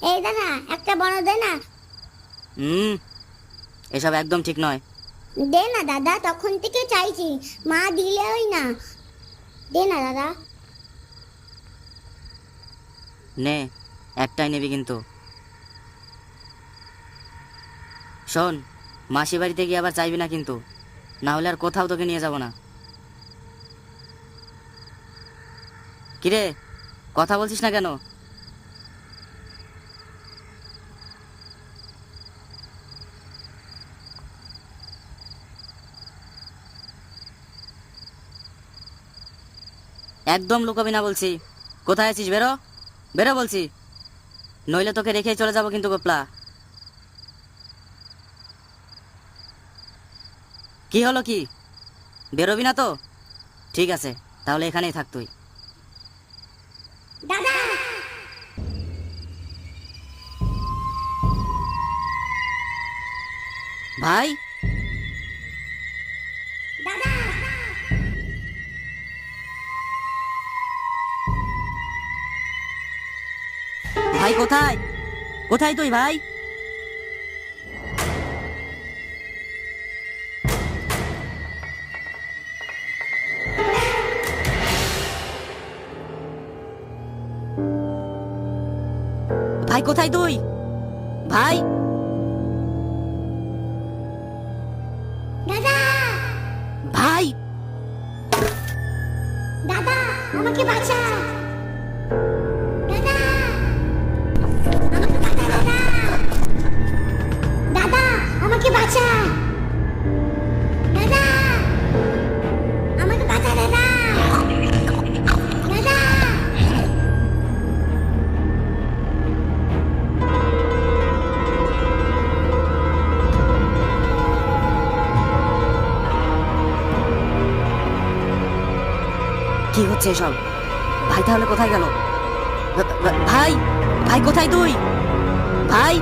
এই দাদা একটা বড় দে না। হুম, এসব একদম ঠিক নয়। দে না দাদা, তখন থেকে চাইছি, মা দিলেই না। দে না দাদা। নে, একটাই নিবি কিন্তু। শোন, মাসি বাড়িতে গিয়ে আবার চাইবি না কিন্তু, না হলে আর কোথাও তোকে নিয়ে যাব না। কিরে, কথা বলছিস না কেন? একদম লুকাবি না বলছি। কোথায় আছিস? বেরো, বেরো বলছি, নইলে তোকে রেখেই চলে যাব কিন্তু গোপলা। কি হলো কি? বেরোবি না তো? ঠিক আছে, তাহলে এখানেই থাক তুই। দাদা ভাই, দাদা ভাই কোথায়? কোথায় তুই ভাই? ভাই কোথায় তুই? ভাই, দাদা ভাই, দাদা আমাকে বাঁচা। দাদা আমাকে বাঁচা। দাদা দাদা আমাকে বাঁচা। দাদা আমাকে বাঁচা। দাদা দাদা কি হচ্ছে এসব? ভাই তাহলে কোথায় গেল? ভাই, ভাই কোথায় তুই? ভাই,